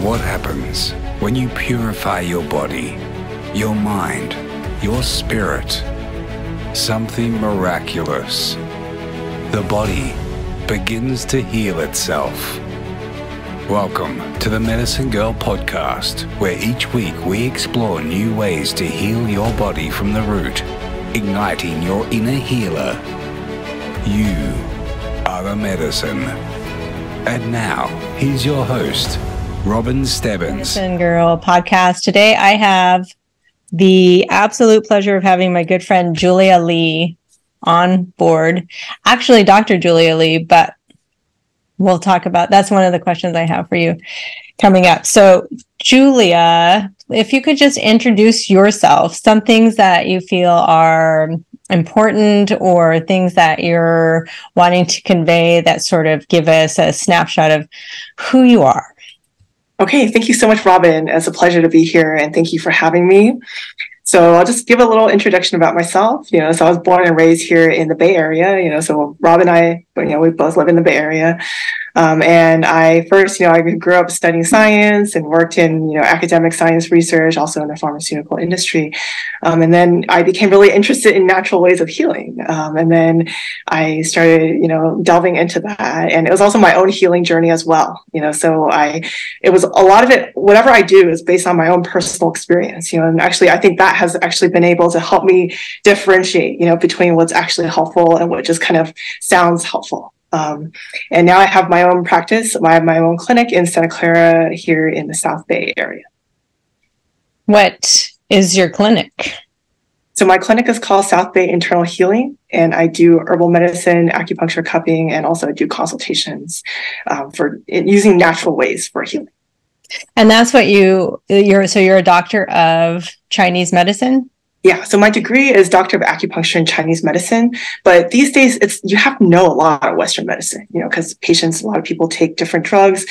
What happens when you purify your body, your mind, your spirit? Something miraculous. The body begins to heal itself. Welcome to the Medicine Girl podcast, where each week we explore new ways to heal your body from the root, igniting your inner healer. You are the medicine. And now, here's your host, Robin Stebbins. Medicine Girl podcast. Today I have the absolute pleasure of having my good friend Julia Lee on board. Actually, Dr. Julia Lee, but we'll talk about, that's one of the questions I have for you coming up. So Julia, if you could just introduce yourself, some things that you feel are important or things that you're wanting to convey that sort of give us a snapshot of who you are. Okay, thank you so much, Robin. It's a pleasure to be here, and thank you for having me. So I'll just give a little introduction about myself. So I was born and raised here in the Bay Area. So Rob and I, we both live in the Bay Area. And I first, I grew up studying science and worked in, academic science research, also in the pharmaceutical industry. And then I became really interested in natural ways of healing. And then I started, delving into that. And it was also my own healing journey as well. So it was a lot of it, whatever I do is based on my own personal experience, and actually, I think that has actually been able to help me differentiate, between what's actually helpful and what just kind of sounds helpful. And now I have my own practice. I have my own clinic in Santa Clara here in the South Bay area. What is your clinic? So my clinic is called South Bay Internal Healing, and I do herbal medicine, acupuncture, cupping, and also do consultations for using natural ways for healing. And that's what you're a doctor of Chinese medicine? Yeah, so my degree is Doctor of Acupuncture in Chinese Medicine, but these days you have to know a lot of Western medicine, because a lot of people take different drugs.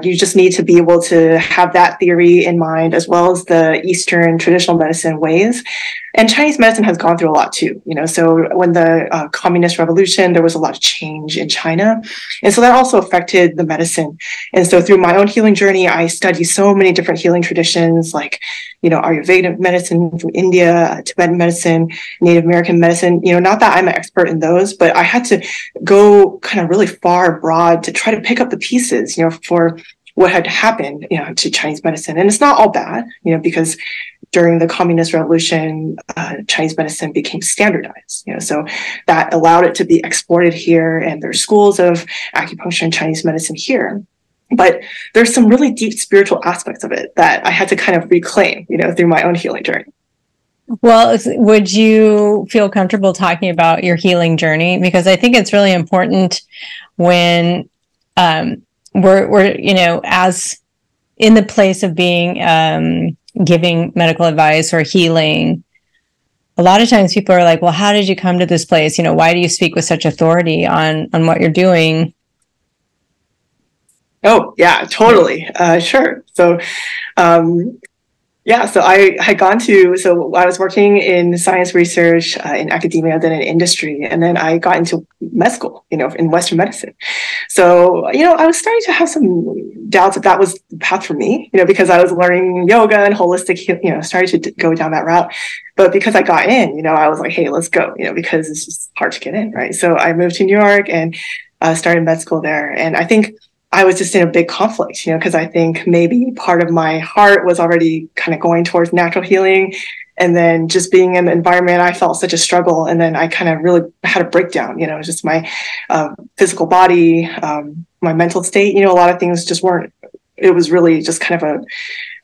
You just need to be able to have that theory in mind, as well as the Eastern traditional medicine ways. And Chinese medicine has gone through a lot too, so when the communist revolution, there was a lot of change in China. And so that also affected the medicine. And so through my own healing journey, I study so many different healing traditions, like, Ayurvedic medicine from India, Tibetan medicine, Native American medicine, not that I'm an expert in those, but I had to go kind of really far abroad to try to pick up the pieces, for what had happened, to Chinese medicine. And it's not all bad, because during the communist revolution, Chinese medicine became standardized, so that allowed it to be exported here, and there's schools of acupuncture and Chinese medicine here. But there's some really deep spiritual aspects of it that I had to kind of reclaim, through my own healing journey. Well, would you feel comfortable talking about your healing journey? Because I think it's really important when we're as in the place of being giving medical advice or healing. A lot of times people are like, well, how did you come to this place? Why do you speak with such authority on what you're doing? Oh, yeah, totally. Sure. So, so I had so I was working in science research, in academia, then in industry, and then I got into med school, in Western medicine. So, I was starting to have some doubts that was the path for me, because I was learning yoga and holistic, started to go down that route. But because I got in, I was like, hey, let's go, because it's just hard to get in, right? So I moved to New York and started med school there. And I think I was just in a big conflict, because I think maybe part of my heart was already kind of going towards natural healing. And then just being in the environment, I felt such a struggle. And then I kind of really had a breakdown, just my physical body, my mental state, a lot of things just weren't, it was really just kind of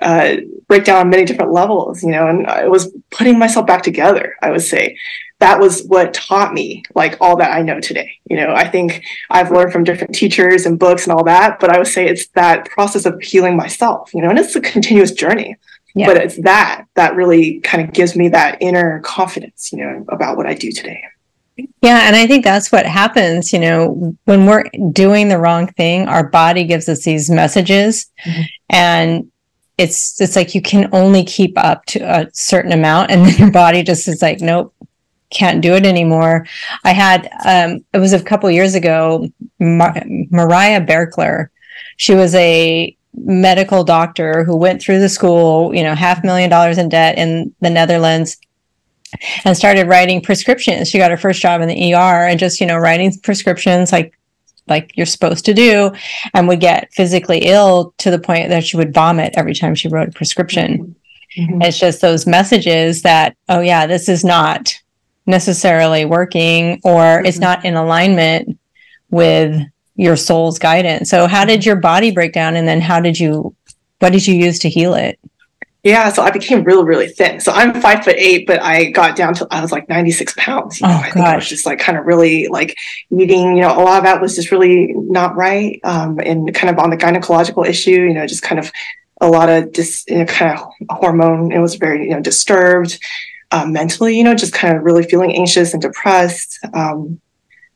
a breakdown on many different levels, and I was putting myself back together, I would say. That was what taught me like all that I know today. I think I've learned from different teachers and books and all that, but I would say it's that process of healing myself, and it's a continuous journey. Yeah. But it's that really kind of gives me that inner confidence, about what I do today. Yeah. And I think that's what happens, when we're doing the wrong thing, our body gives us these messages, and it's like you can only keep up to a certain amount, and then your body just is like, nope, can't do it anymore. I had, it was a couple years ago, Mariah Berkler. She was a medical doctor who went through the school, $500,000 in debt in the Netherlands, and started writing prescriptions. She got her first job in the ER and just, writing prescriptions like you're supposed to do, and would get physically ill to the point that she would vomit every time she wrote a prescription. Mm-hmm. It's just those messages that, oh yeah, this is not necessarily working, or it's not in alignment with your soul's guidance. So how did your body break down? And then what did you use to heal it? Yeah, so I became really, really thin. So I'm 5'8", but I got down to, I was like 96 pounds. I think I was just like kind of really like eating, a lot of that was just really not right. And kind of on the gynecological issue, just kind of a lot of kind of hormone. It was very, disturbed mentally, just kind of really feeling anxious and depressed.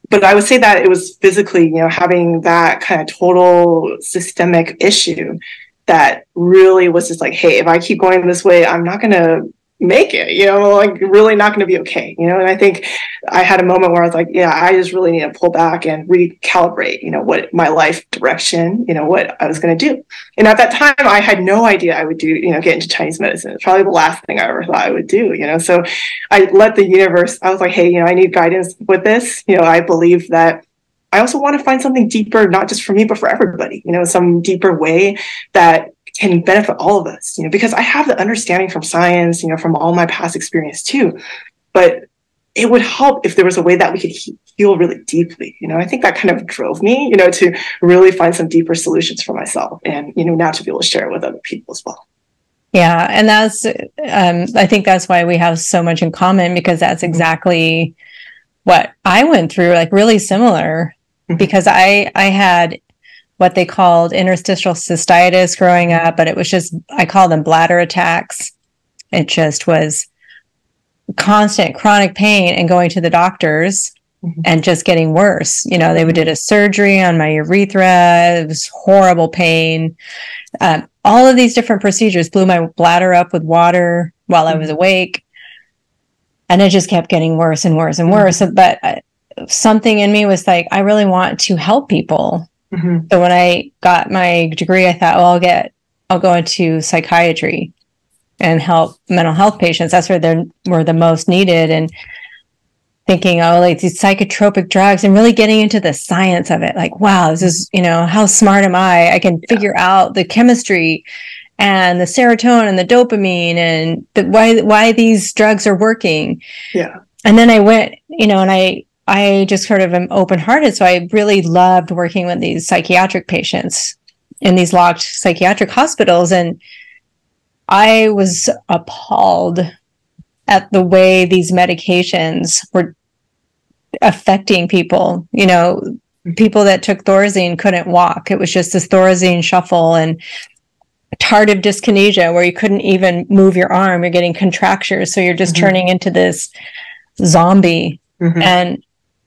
But I would say that it was physically, having that kind of total systemic issue that really was just like, hey, if I keep going this way, I'm not going to make it, like really not going to be okay, and I think I had a moment where I was like, yeah, I just really need to pull back and recalibrate, what my life direction, what I was going to do. And at that time, I had no idea I would do, get into Chinese medicine. It's probably the last thing I ever thought I would do, so I let the universe, I was like, hey, I need guidance with this. I believe that I also want to find something deeper, not just for me, but for everybody, some deeper way that can benefit all of us, because I have the understanding from science, from all my past experience too, but it would help if there was a way that we could heal really deeply. I think that kind of drove me, to really find some deeper solutions for myself and, now to be able to share it with other people as well. Yeah. And that's, I think that's why we have so much in common, because that's exactly what I went through, like really similar. Because I had what they called interstitial cystitis growing up, but it was just, I call them bladder attacks. It just was constant chronic pain and going to the doctors and just getting worse. They did a surgery on my urethra. It was horrible pain. All of these different procedures blew my bladder up with water while I was awake. And it just kept getting worse and worse and worse. But something in me was like, I really want to help people. So when I got my degree, I thought, well, I'll go into psychiatry and help mental health patients. That's where they were the most needed. And thinking, like these psychotropic drugs, and really getting into the science of it. Like, wow, this is, how smart am I? I can figure out the chemistry and the serotonin and the dopamine and why these drugs are working. Yeah. And then I went, and I just sort of am open-hearted. So I really loved working with these psychiatric patients in these locked psychiatric hospitals. And I was appalled at the way these medications were affecting people. People that took Thorazine couldn't walk. It was just this Thorazine shuffle, and tardive dyskinesia where you couldn't even move your arm. You're getting contractures. So you're just turning into this zombie.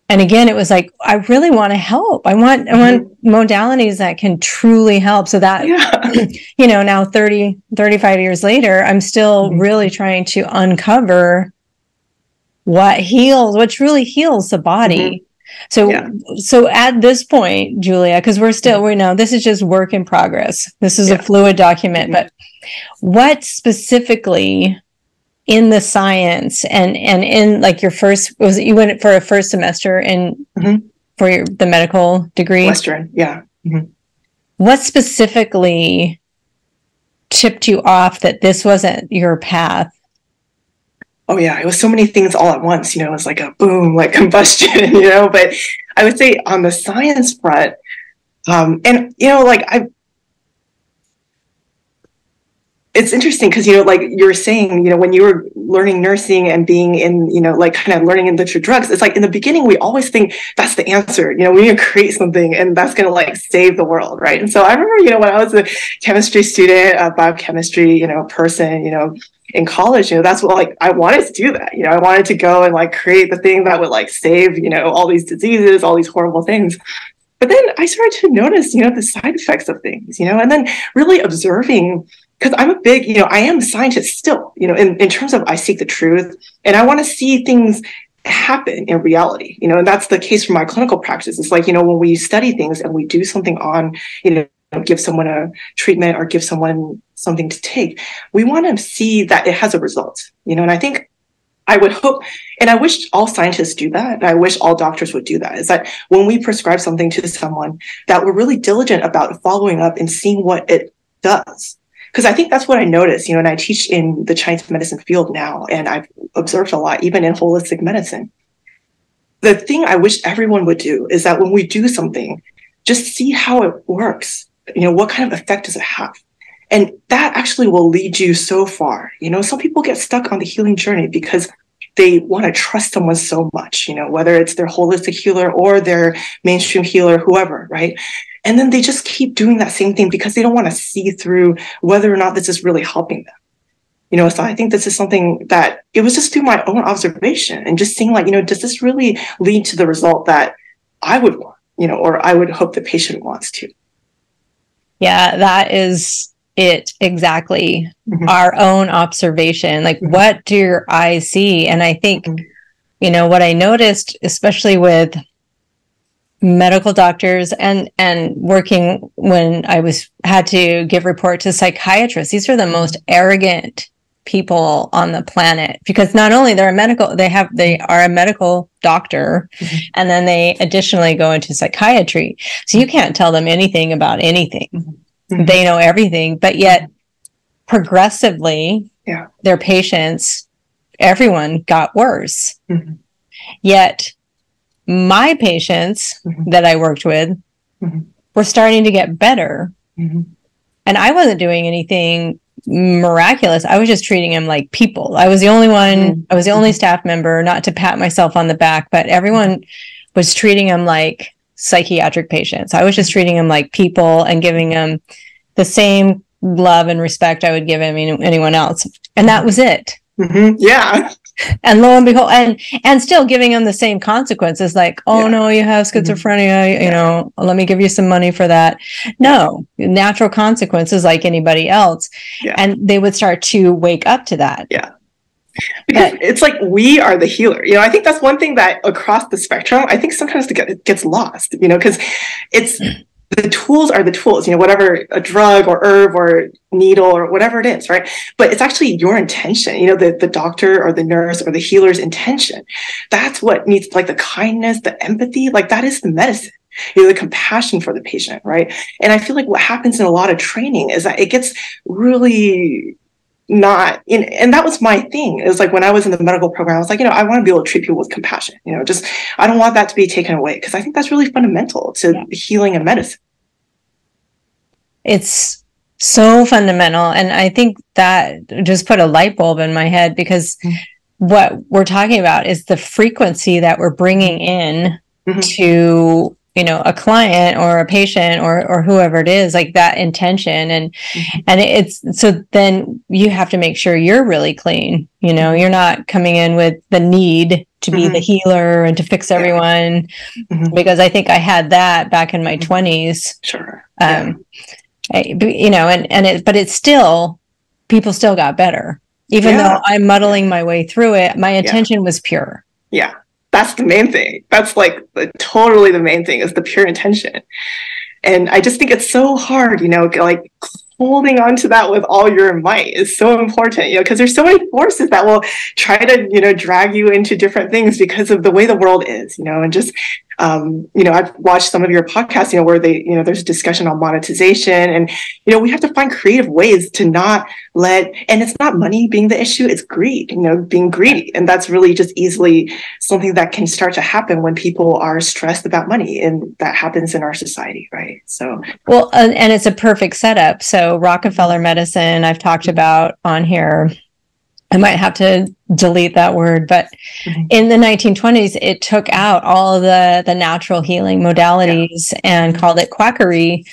And again, it was like, I really want to help. I want modalities that can truly help. So that, now 35 years later, I'm still really trying to uncover what truly heals the body. So at this point, Julia, because we know this is just work in progress. This is a fluid document, but what specifically in the science and in like your first, you went for a first semester for the medical degree? Western, yeah. What specifically tipped you off that this wasn't your path? Oh yeah, it was so many things all at once, it was like a boom, like combustion, but I would say on the science front, it's interesting because, like you were saying, when you were learning nursing and being in, like kind of learning in literature drugs, it's like in the beginning, we always think that's the answer. We need to create something and that's going to like save the world. Right. And so I remember, when I was a chemistry student, a biochemistry, person, in college, that's what like I wanted to do that. I wanted to go and like create the thing that would like save, all these diseases, all these horrible things. But then I started to notice, the side effects of things, and then really observing, because I'm a big, I am a scientist still, in terms of I seek the truth and I want to see things happen in reality, and that's the case for my clinical practice. It's like, when we study things and we do something on, give someone a treatment or give someone something to take, we want to see that it has a result, and I think I would hope, and I wish all scientists do that, and I wish all doctors would do that, is that when we prescribe something to someone, that we're really diligent about following up and seeing what it does. Because I think that's what I noticed, and I teach in the Chinese medicine field now, and I've observed a lot, even in holistic medicine. The thing I wish everyone would do is that when we do something, just see how it works. What kind of effect does it have? And that actually will lead you so far. Some people get stuck on the healing journey because they want to trust someone so much, whether it's their holistic healer or their mainstream healer, whoever, right? And then they just keep doing that same thing because they don't want to see through whether or not this is really helping them. So I think this is something that it was just through my own observation and just seeing does this really lead to the result that I would want, or I would hope the patient wants to. Yeah, that is it exactly. Our own observation, what do your eyes see? And I think what I noticed, especially with medical doctors and working when I had to give report to psychiatrists, these are the most arrogant people on the planet, because not only they are a medical doctor, and then they additionally go into psychiatry, so you can't tell them anything about anything. They know everything, but yet progressively, their patients, everyone got worse. Yet my patients that I worked with were starting to get better. And I wasn't doing anything miraculous. I was just treating them like people. I was the only one, I was the only staff member, not to pat myself on the back, but everyone was treating them like psychiatric patients. I was just treating them like people and giving them the same love and respect I would give anyone else. And that was it. Yeah. And lo and behold, and still giving them the same consequences, no, you have schizophrenia, let me give you some money for that. No, natural consequences like anybody else. And they would start to wake up to that. Because it's we are the healer. I think that's one thing that across the spectrum, I think sometimes it gets lost, because it's the tools are the tools, whatever, a drug or herb or needle or whatever it is, right? But it's actually your intention, the doctor or the nurse or the healer's intention. That's what needs, the kindness, the empathy, that is the medicine. The compassion for the patient, right? And I feel like what happens in a lot of training is that it gets really not in, and that was my thing. It was when I was in the medical program, I was I want to be able to treat people with compassion, just, I don't want that to be taken away, because I think that's really fundamental to healing and medicine. It's so fundamental. And I think that just put a light bulb in my head, because what we're talking about is the frequency that we're bringing in to a client or a patient or whoever it is, that intention. And it's, so then you have to make sure you're really clean. You're not coming in with the need to be the healer and to fix everyone, because I think I had that back in my 20s. Sure. But it's still, people still got better, even though I'm muddling my way through it. My intention was pure. That's the main thing. That's totally the main thing, is the pure intention. And I just think it's so hard, holding on to that with all your might is so important, because there's so many forces that will try to, drag you into different things because of the way the world is, and just, I've watched some of your podcasts, where there's a discussion on monetization, and, we have to find creative ways to not and it's not money being the issue, it's greed, being greedy. And that's really just easily something that can start to happen when people are stressed about money, and that happens in our society, right? So, well, and it's a perfect setup. So Rockefeller medicine, I've talked about on here. I might have to delete that word, but in the 1920s, it took out all of the natural healing modalities and called it quackery.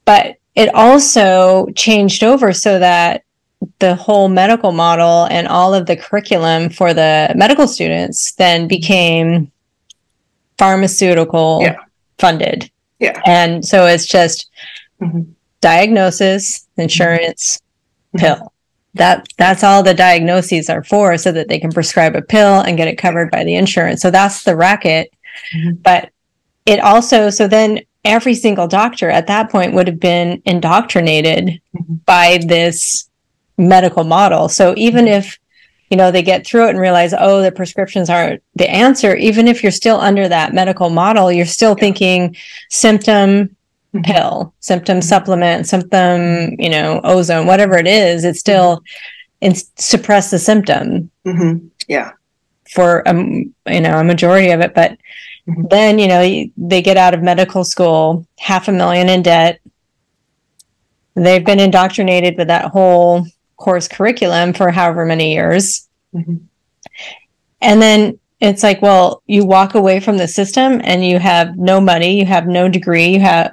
But it also changed over so that the whole medical model and all of the curriculum for the medical students then became pharmaceutical funded. And so it's just diagnosis, insurance, pill. That's all the diagnoses are for, so that they can prescribe a pill and get it covered by the insurance. So that's the racket. But it also, so then every single doctor at that point would have been indoctrinated by this medical model. So even if, you know, they get through it and realize, oh, the prescriptions aren't the answer, even if you're still under that medical model, you're still thinking symptom pill, symptom supplement, symptom, you know, ozone, whatever it is, it's still suppress the symptom. Yeah. For you know, a majority of it. But then, you know, they get out of medical school, $500,000 in debt. They've been indoctrinated with that whole course curriculum for however many years. And then it's like, well, you walk away from the system and you have no money, you have no degree, you have,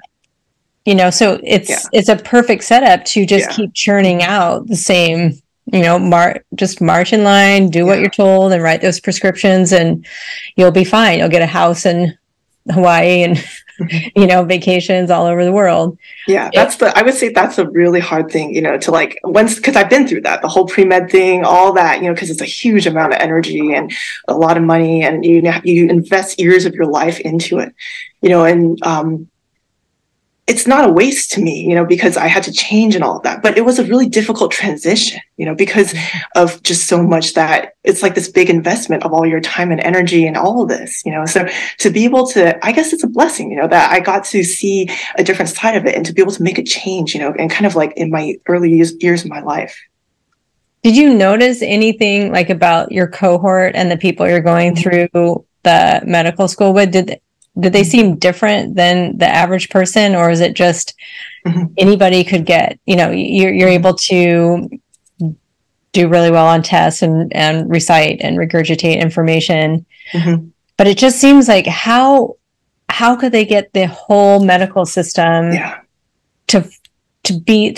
you know, so it's a perfect setup to just keep churning out the same, you know, just march in line, do what you're told, and write those prescriptions, and you'll be fine. You'll get a house in Hawaii and, you know, vacations all over the world. Yeah, I would say that's a really hard thing, you know, to like, because I've been through that, the whole pre-med thing, all that, you know, because it's a huge amount of energy and a lot of money, and you invest years of your life into it, you know, and it's not a waste to me, you know, because I had to change and all of that. But it was a really difficult transition, you know, because of just so much that it's like this big investment of all your time and energy and all of this, you know. So to be able to, I guess it's a blessing, you know, that I got to see a different side of it and to be able to make a change, you know, and kind of like in my early years of my life. Did you notice anything like about your cohort and the people you're going through the medical school with? Did they seem different than the average person, or is it just anybody could get, you know, you're able to do really well on tests and recite and regurgitate information. But it just seems like how could they get the whole medical system to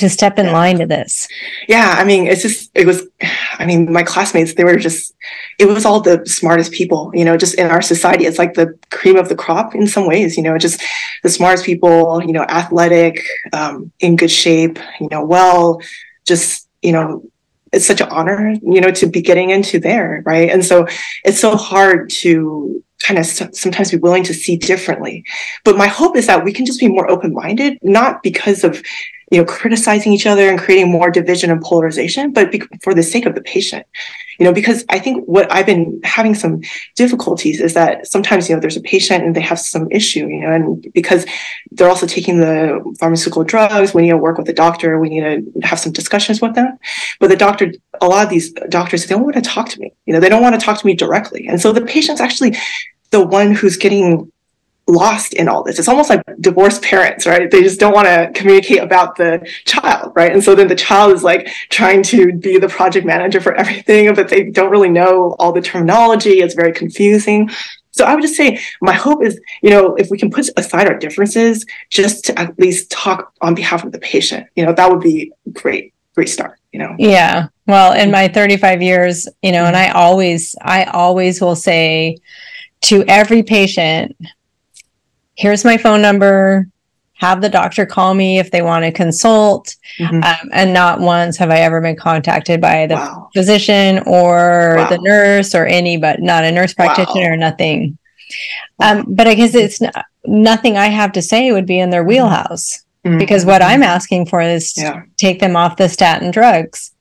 step in line to this? Yeah, I mean, my classmates, it was all the smartest people, you know, just in our society. It's like the cream of the crop in some ways, you know, just the smartest people, you know, athletic, in good shape, you know, just, you know, it's such an honor, you know, to be getting into there, right? And so it's so hard to kind of sometimes be willing to see differently. But my hope is that we can just be more open-minded, not because of, you know, criticizing each other and creating more division and polarization, but for the sake of the patient, you know, because I think what I've been having some difficulties is that sometimes, you know, there's a patient and they have some issue, you know, and because they're also taking the pharmaceutical drugs, we need to work with the doctor, we need to have some discussions with them. But a lot of these doctors, they don't want to talk to me, you know, they don't want to talk to me directly. And so the patient's actually the one who's getting lost in all this. It's almost like divorced parents, right? They just don't want to communicate about the child, right? And so then the child is like trying to be the project manager for everything, but they don't really know all the terminology. It's very confusing. So I would just say my hope is, you know, if we can put aside our differences, just to at least talk on behalf of the patient, you know, that would be great start, you know? Yeah. Well, in my 35 years, you know, and I always will say to every patient, here's my phone number, have the doctor call me if they want to consult. And not once have I ever been contacted by the physician or the nurse or but not a nurse practitioner or nothing. But I guess it's nothing I have to say would be in their wheelhouse, because what I'm asking for is to take them off the statin drugs.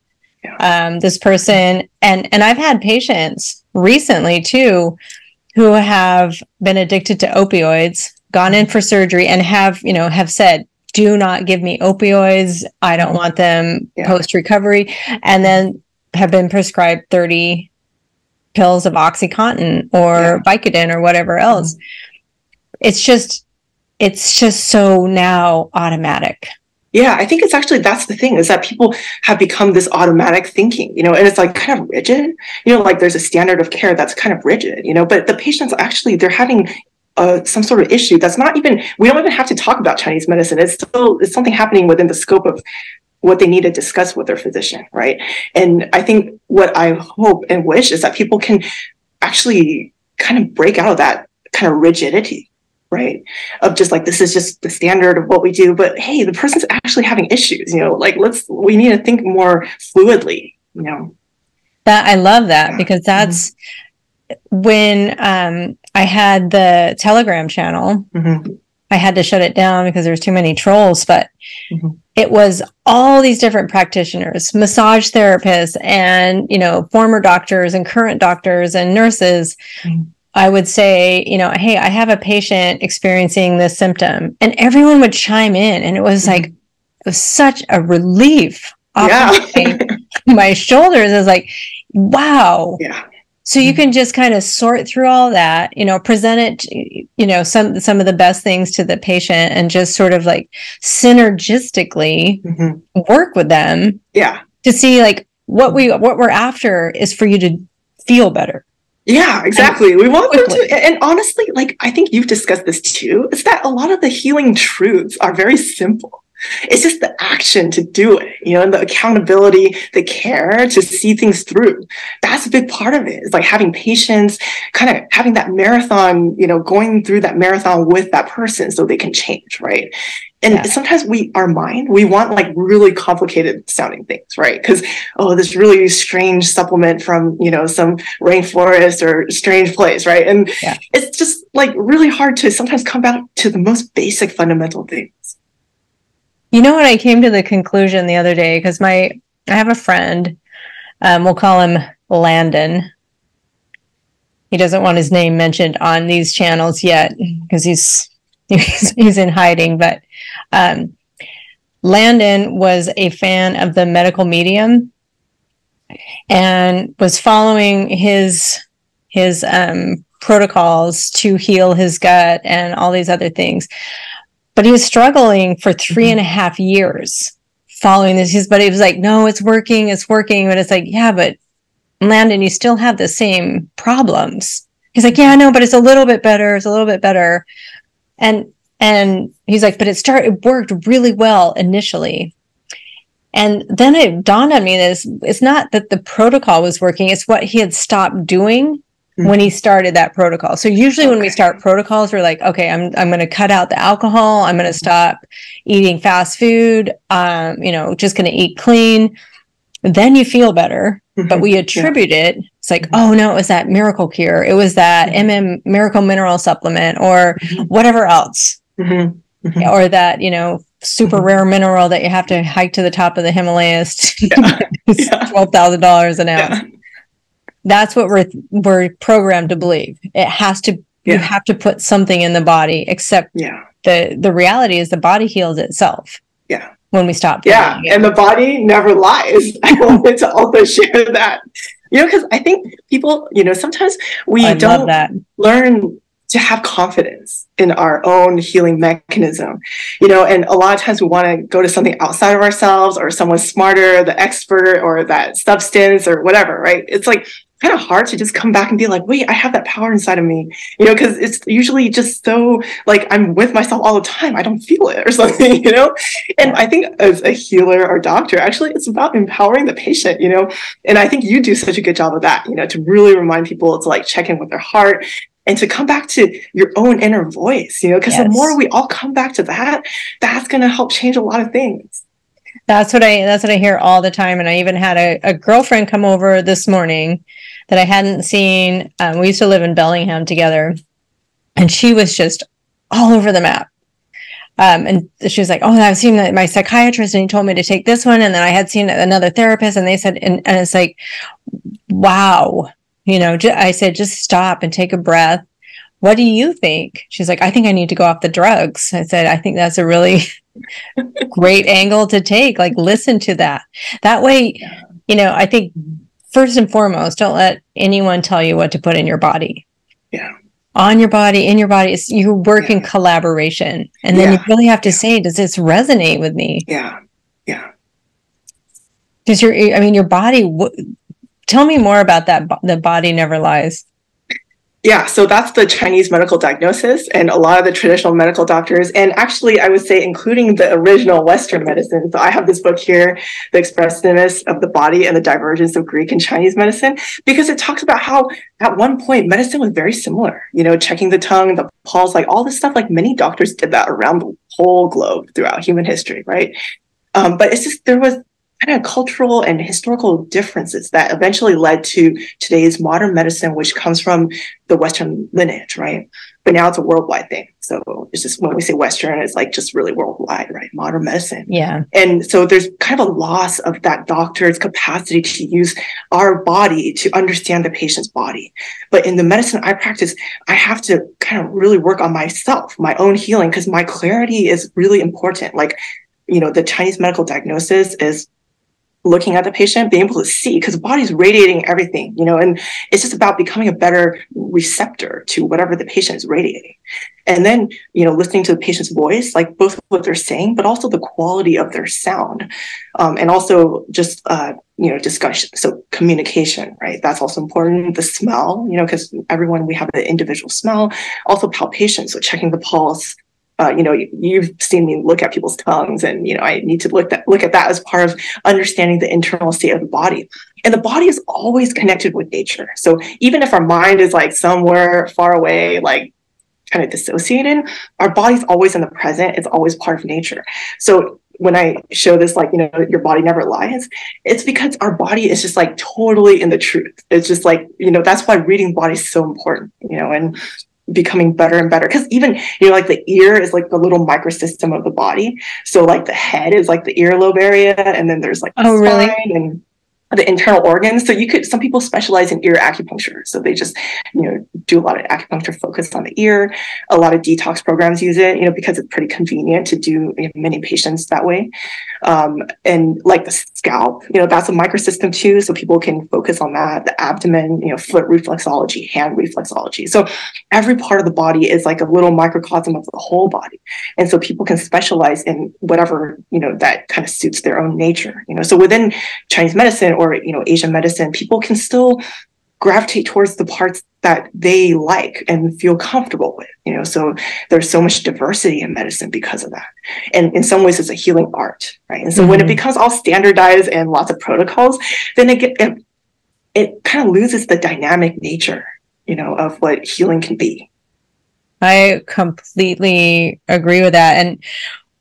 This person, and I've had patients recently too, who have been addicted to opioids, gone in for surgery, and have said, do not give me opioids. I don't want them post-recovery. And then have been prescribed 30 pills of OxyContin or Vicodin or whatever else. It's just so now automatic. Yeah, I think it's actually, that's the thing, is that people have become this automatic thinking, you know, and it's like kind of rigid, you know, like there's a standard of care that's kind of rigid, you know, but the patients actually, they're having some sort of issue that's not even, we don't even have to talk about Chinese medicine. It's something happening within the scope of what they need to discuss with their physician, right? And I think what I hope and wish is that people can actually kind of break out of that kind of rigidity, right? Of just like, this is just the standard of what we do, but hey, the person's actually having issues, you know, like we need to think more fluidly, you know? That I love that, because that's when I had the Telegram channel. I had to shut it down because there's too many trolls, but it was all these different practitioners, massage therapists, and, you know, former doctors and current doctors and nurses. I would say, you know, hey, I have a patient experiencing this symptom, and everyone would chime in. And it was like, it was such a relief off my shoulders. It was like, wow. Yeah. So you can just kind of sort through all that, you know, present it, you know, some of the best things to the patient, and just sort of like synergistically work with them. Yeah. To see like what we're after is for you to feel better. Yeah, exactly. We want them to, and honestly, like, I think you've discussed this too, is that a lot of the healing truths are very simple. It's just the action to do it, you know, and the accountability, the care to see things through. That's a big part of it. It's like having patience, kind of having that marathon, you know, going through that marathon with that person so they can change, right? And sometimes our mind, we want like really complicated sounding things, right? Because, oh, this really strange supplement from, you know, some rainforest or strange place, right? And it's just like really hard to sometimes come back to the most basic fundamental things. You know what? I came to the conclusion the other day, because I have a friend, we'll call him Landon. He doesn't want his name mentioned on these channels yet because he's in hiding, but Landon was a fan of the medical medium and was following his protocols to heal his gut and all these other things. But he was struggling for 3.5 years following this. But he was like, no, it's working. But it's like, yeah, but Landon, you still have the same problems. He's like, yeah, no, but it's a little bit better. And he's like, but it worked really well initially. And then it dawned on me that it's not that the protocol was working. It's what he had stopped doing when he started that protocol. So usually when we start protocols, we're like, okay, I'm going to cut out the alcohol. I'm going to stop eating fast food. You know, just going to eat clean. Then you feel better. But we attribute it. It's like, oh no, it was that miracle cure. It was that miracle mineral supplement or whatever else. Or that, you know, super rare mineral that you have to hike to the top of the Himalayas. It's $12,000 an ounce. That's what we're programmed to believe. It has to, you have to put something in the body, except the reality is the body heals itself. When we stop. And the body never lies. I wanted to also share that, you know, because I think people, you know, sometimes we don't learn to have confidence in our own healing mechanism, you know, and a lot of times we want to go to something outside of ourselves or someone smarter, the expert or that substance or whatever, right? It's like kind of hard to just come back and be like, wait, I have that power inside of me, you know, because it's usually just so like I'm with myself all the time. I don't feel it or something, you know? And I think as a healer or doctor, actually, it's about empowering the patient, you know? And I think you do such a good job of that, you know, to really remind people to like check in with their heart and to come back to your own inner voice, you know, because the more we all come back to that, that's going to help change a lot of things. That's what I hear all the time. And I even had a girlfriend come over this morning that I hadn't seen. We used to live in Bellingham together, and she was just all over the map. And she was like, oh, I've seen my psychiatrist and he told me to take this one. And then I had seen another therapist and they said, and it's like, wow, you know, I said, just stop and take a breath. What do you think? She's like, I think I need to go off the drugs. I said, I think that's a really great angle to take. Like, listen to that. That way, you know, I think first and foremost, don't let anyone tell you what to put in your body. On your body, in your body. You work in collaboration. And then you really have to say, does this resonate with me? Does your body, tell me more about that. The body never lies. Yeah, so that's the Chinese medical diagnosis, and a lot of the traditional medical doctors, and actually I would say including the original Western medicine. So I have this book here, The Expressiveness of the Body and the Divergence of Greek and Chinese Medicine, because it talks about how at one point medicine was very similar, you know, checking the tongue, the pulse, like all this stuff, like many doctors did that around the whole globe throughout human history, right? But it's just, there was kind of cultural and historical differences that eventually led to today's modern medicine, which comes from the Western lineage, right? but now it's a worldwide thing. So it's just, when we say Western, it's like just really worldwide, right? Modern medicine. Yeah. And so there's kind of a loss of that doctor's capacity to use our body to understand the patient's body. But in the medicine I practice, I have to kind of really work on myself, my own healing, because my clarity is really important. Like, the Chinese medical diagnosis is looking at the patient, being able to see, because the body's radiating everything, and it's just about becoming a better receptor to whatever the patient is radiating. And then, listening to the patient's voice, like both what they're saying, but also the quality of their sound. And also just, discussion. So communication, right? That's also important. The smell, because we have the individual smell, also palpation. So checking the pulse. You've seen me look at people's tongues, and I need to look at that as part of understanding the internal state of the body. And the body is always connected with nature. So even if our mind is like somewhere far away, like kind of dissociated, our body's always in the present. It's always part of nature. So when I show this, like, your body never lies, it's because our body is just like totally in the truth. It's just like, that's why reading body is so important, and becoming better and better, because even like the ear is like the little microsystem of the body. So like the head is like the earlobe area, and then there's like the spine, really? And the internal organs. So some people specialize in ear acupuncture. So they just, do a lot of acupuncture focused on the ear. A lot of detox programs use it, because it's pretty convenient to do many patients that way. And like the scalp, that's a microsystem too. So people can focus on that. The abdomen, foot reflexology, hand reflexology. So every part of the body is like a little microcosm of the whole body. And so people can specialize in whatever, that kind of suits their own nature, So within Chinese medicine or, Asian medicine, people can still gravitate towards the parts that they like and feel comfortable with, So there's so much diversity in medicine because of that. And in some ways it's a healing art, right? And so when it becomes all standardized and lots of protocols, then it kind of loses the dynamic nature, of what healing can be. I completely agree with that. And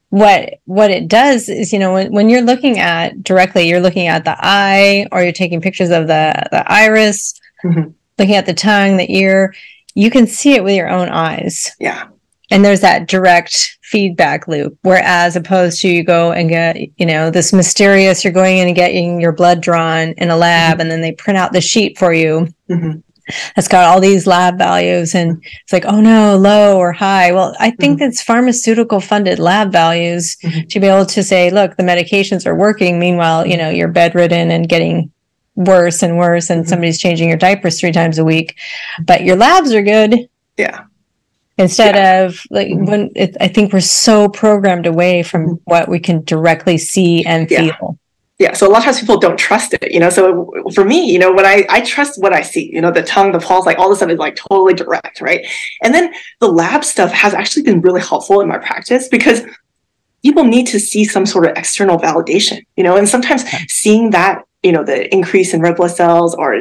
what it does is, when you're looking at directly, you're looking at the eye, or you're taking pictures of the iris, looking at the tongue, the ear, you can see it with your own eyes. Yeah. And there's that direct feedback loop. Whereas opposed to you go and get, this mysterious, you're going in and getting your blood drawn in a lab, and then they print out the sheet for you. That's got all these lab values, and it's like, oh no, low or high. Well, I think it's pharmaceutical funded lab values to be able to say, look, the medications are working. Meanwhile, you're bedridden and getting worse and worse, and somebody's changing your diapers 3 times a week, but your labs are good. Yeah. Instead of like I think we're so programmed away from what we can directly see and feel. Yeah, so a lot of times people don't trust it, So for me, when I trust what I see, the tongue, the pulse, like all this stuff is like totally direct, right? And then the lab stuff has actually been really helpful in my practice, because people need to see some sort of external validation, and sometimes seeing that, the increase in red blood cells, or,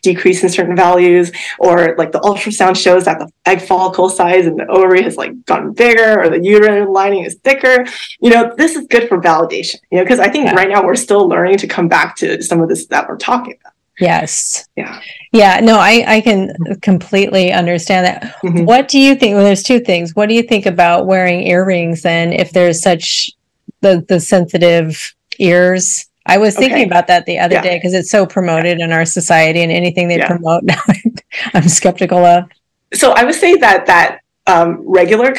decrease in certain values, or like the ultrasound shows that the egg follicle size in the ovary has like gotten bigger, or the uterine lining is thicker, this is good for validation, because I think right now we're still learning to come back to some of this that we're talking about. Yes. Yeah. Yeah. No, I can completely understand that. What do you think? Well, there's 2 things. What do you think about wearing earrings then, if there's such the sensitive ears? I was thinking about that the other day, because it's so promoted in our society, and anything they promote now, I'm skeptical of. So I would say that regular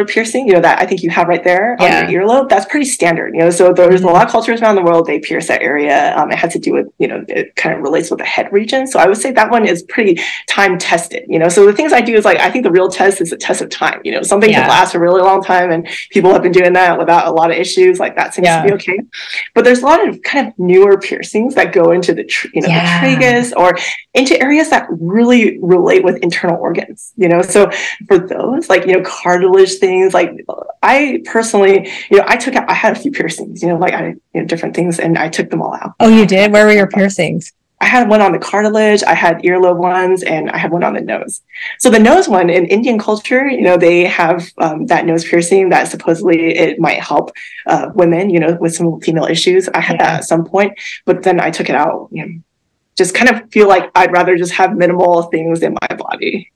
piercing, that I think you have right there on your earlobe, that's pretty standard, so there's a lot of cultures around the world, they pierce that area. It has to do with, it kind of relates with the head region. So I would say that one is pretty time tested, so the things I do is like, I think the real test is a test of time, something can last a really long time, and people have been doing that without a lot of issues, like that seems to be okay. But there's a lot of kind of newer piercings that go into the the tragus, or into areas that really relate with internal organs, so for those, like, cartilage things, like I personally, I had a few piercings, different things, and I took them all out. Oh, you did? Where were your piercings? I had one on the cartilage, I had earlobe ones, and I had one on the nose. So the nose one, in Indian culture, they have that nose piercing that supposedly it might help women, with some female issues. I had that at some point, but then I took it out, just kind of feel like I'd rather just have minimal things in my body.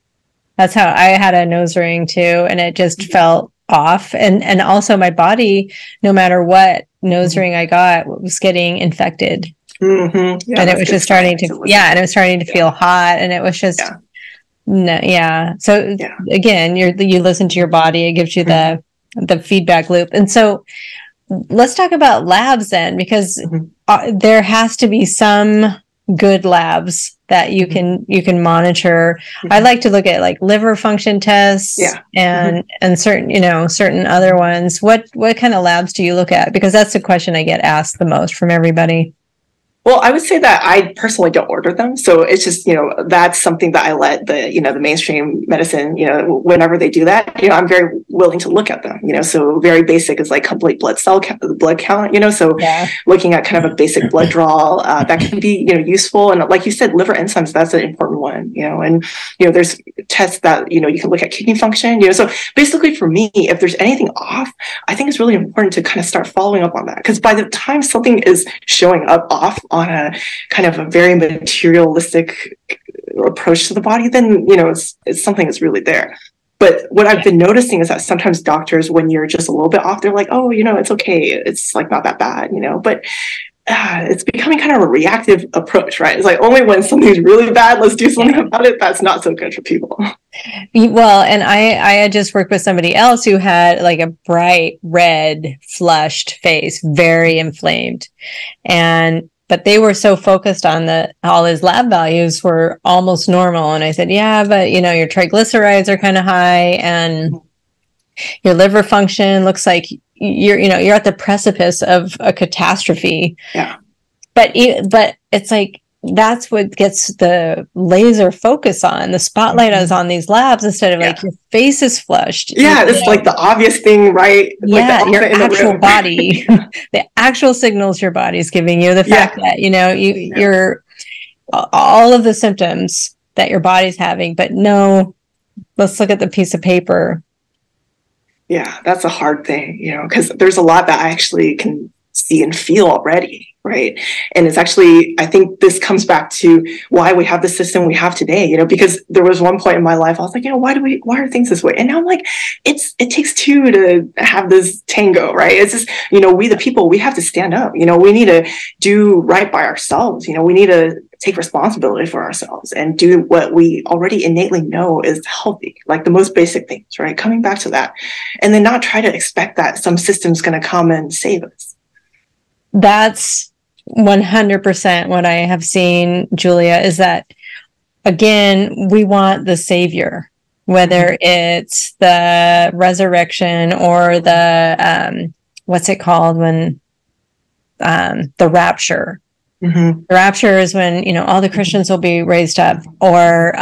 That's how I had a nose ring too, and it just felt off. And also my body, no matter what nose ring I got, was getting infected. Mm-hmm. Yeah, and it was just starting to and it was starting to feel hot, and it was just no. So again, you listen to your body, it gives you the feedback loop. And so let's talk about labs then, because there has to be some good labs that you can monitor. I like to look at like liver function tests and certain other ones. What kind of labs do you look at? Because that's the question I get asked the most from everybody. Well, I would say that I personally don't order them. So it's just, that's something that I let the mainstream medicine, whenever they do that, I'm very willing to look at them, so very basic is like complete blood count, so looking at kind of a basic blood draw, that can be, useful. And like you said, liver enzymes, that's an important one, and, there's tests that, you can look at kidney function, so basically for me, if there's anything off, I think it's really important to kind of start following up on that. Because by the time something is showing up off on a kind of a very materialistic approach to the body, then, it's something that's really there. But what I've been noticing is that sometimes doctors, when you're just a little bit off, they're like, oh, it's okay. It's like not that bad, but it's becoming kind of a reactive approach, right? It's like only when something's really bad, let's do something about it. That's not so good for people. Well, and I had just worked with somebody else who had like a bright red flushed face, very inflamed. But they were so focused on all his lab values were almost normal. And I said, yeah, but your triglycerides are kind of high and your liver function looks like you're at the precipice of a catastrophe. Yeah. But it's like, that's what gets the laser focus on. The spotlight is on these labs instead of like your face is flushed. Yeah, it's like the obvious thing, right? Yeah, like your actual body, the actual signals your body is giving you. The fact that you're all of the symptoms that your body's having, but no, let's look at the piece of paper. Yeah, that's a hard thing, because there's a lot that I actually can see and feel already. Right. And it's actually, I think this comes back to why we have the system we have today, because there was one point in my life, I was like, why are things this way? And now I'm like, it takes two to have this tango, right? It's just, we the people, we have to stand up, we need to do right by ourselves. We need to take responsibility for ourselves and do what we already innately know is healthy, like the most basic things, right? Coming back to that, and then not try to expect that some system's going to come and save us. That's 100% what I have seen, Julia, is that, again, we want the savior, whether it's the resurrection or the, what's it called when, the rapture. The rapture is when, all the Christians will be raised up, or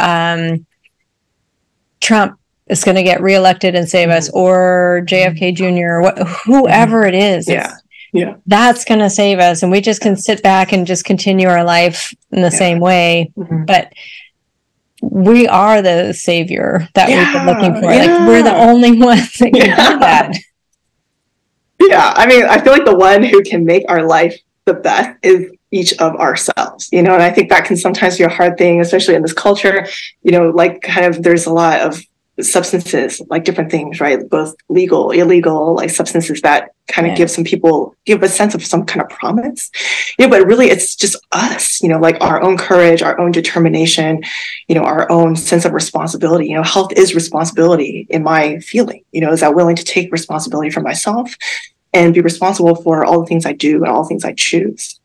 Trump is going to get reelected and save us, or JFK Jr., or whoever it is. Yeah, that's going to save us. And we just can sit back and just continue our life in the same way. But we are the savior that we've been looking for. Like, we're the only ones that can do that. Yeah. I mean, I feel like the one who can make our life the best is each of ourselves, and I think that can sometimes be a hard thing, especially in this culture, like kind of there's a lot of substances, like different things, right? Both legal, illegal, like substances that kind of give a sense of some kind of promise. But really it's just us, like our own courage, our own determination, our own sense of responsibility. Health is responsibility in my feeling, is that willing to take responsibility for myself and be responsible for all the things I do and all the things I choose.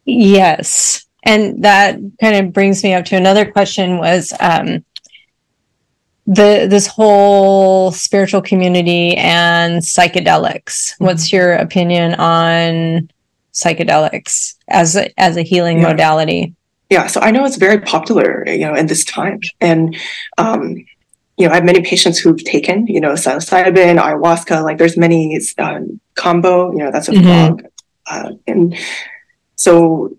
Yes. And that kind of brings me up to another question was, this whole spiritual community and psychedelics. What's your opinion on psychedelics as a healing modality? Yeah, so I know it's very popular, in this time, and I have many patients who've taken, psilocybin, ayahuasca. Like there's many combo, that's a frog, and so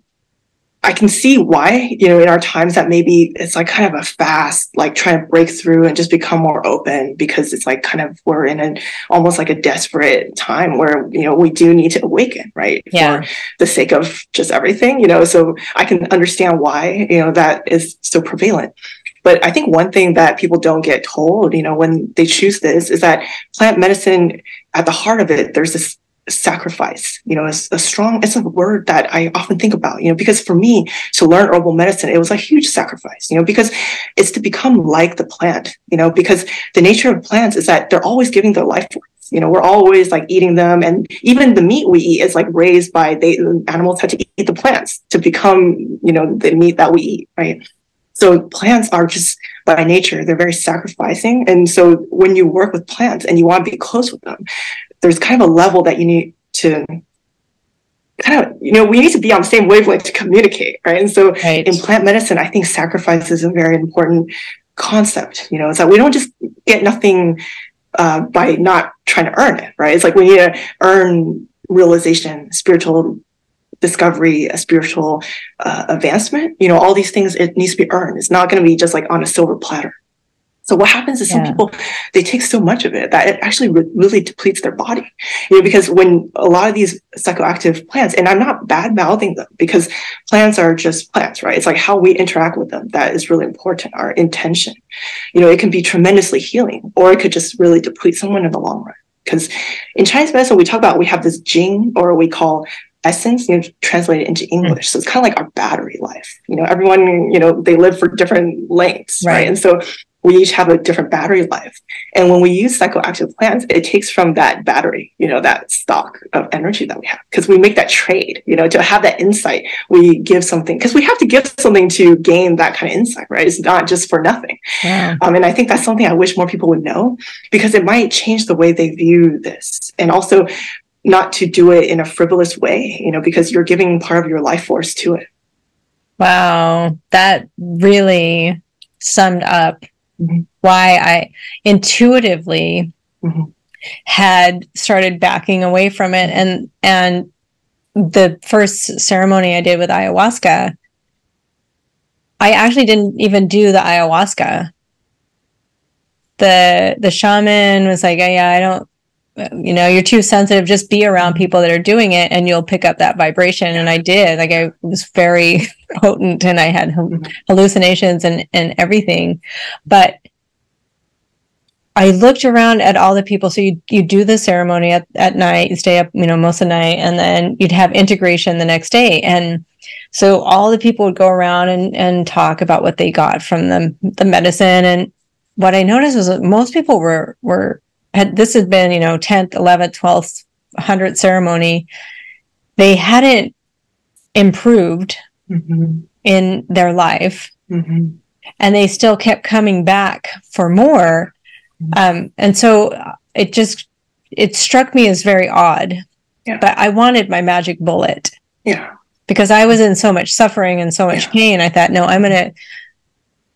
I can see why, in our times that maybe it's like kind of a fast, like trying to break through and just become more open, because it's like kind of, we're in almost like a desperate time where, we do need to awaken, right? For the sake of just everything, so I can understand why, that is so prevalent. But I think one thing that people don't get told, when they choose this, is that plant medicine, at the heart of it, there's this sacrifice. It's a word that I often think about, because for me to learn herbal medicine, it was a huge sacrifice, because it's to become like the plant, because the nature of plants is that they're always giving their life force. We're always like eating them, and even the meat we eat is like raised by the animals had to eat the plants to become, the meat that we eat, right? So plants are just by nature, they're very sacrificing. And so when you work with plants and you want to be close with them, there's kind of a level that you need to we need to be on the same wavelength to communicate, right? And so in plant medicine, I think sacrifice is a very important concept. It's that we don't just get nothing by not trying to earn it, right? It's like we need to earn realization, spiritual discovery, a spiritual advancement. All these things, it needs to be earned. It's not going to be just like on a silver platter. So what happens is some people, they take so much of it that it actually really depletes their body, because when a lot of these psychoactive plants, and I'm not bad mouthing them because plants are just plants, right? It's like how we interact with them that is really important, our intention. It can be tremendously healing, or it could just really deplete someone in the long run. Because in Chinese medicine, we have this jing, or we call essence, translated into English. So it's kind of like our battery life. Everyone, they live for different lengths, right? And so we each have a different battery life. And when we use psychoactive plants, it takes from that battery, that stock of energy that we have. Because we make that trade, to have that insight, we give something, because we have to give something to gain that kind of insight, right? It's not just for nothing. And I think that's something I wish more people would know, because it might change the way they view this. And also not to do it in a frivolous way, because you're giving part of your life force to it. Wow. That really summed up why I intuitively had started backing away from it. And the first ceremony I did with ayahuasca, I actually didn't even do the ayahuasca. The shaman was like, yeah, I don't, you're too sensitive. Just be around people that are doing it and you'll pick up that vibration. And I did. Like, I was very potent and I had hallucinations and everything. But I looked around at all the people. So you do the ceremony at night, you stay up, most of the night, and then you'd have integration the next day. And so all the people would go around and talk about what they got from the medicine. And what I noticed was that most people this had been, 10th, 11th, 12th, 100th ceremony. They hadn't improved in their life. And they still kept coming back for more. And so it struck me as very odd, but I wanted my magic bullet because I was in so much suffering and so much pain. I thought, no,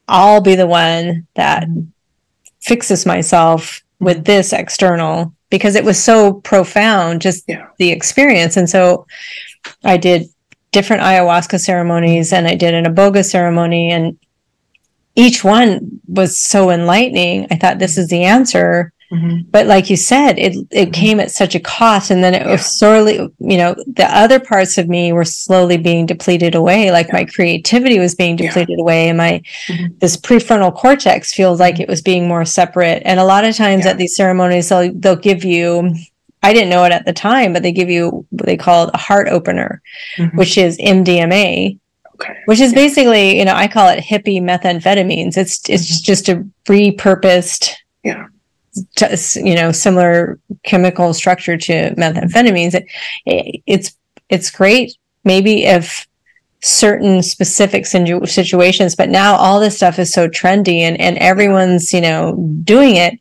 I'll be the one that fixes myself with this external, because it was so profound, just the experience. And so I did different ayahuasca ceremonies and I did an iboga ceremony, and each one was so enlightening. I thought, this is the answer. But like you said, it came at such a cost. And then it was sorely, the other parts of me were slowly being depleted away. Like my creativity was being depleted away. And this prefrontal cortex feels like it was being more separate. And a lot of times at these ceremonies, they'll give you, I didn't know it at the time, but they give you what they call a heart opener, which is MDMA. Which is basically, I call it hippie methamphetamines. It's just a repurposed, similar chemical structure to methamphetamines. It's great, maybe if certain specific situations, but now all this stuff is so trendy and everyone's, doing it.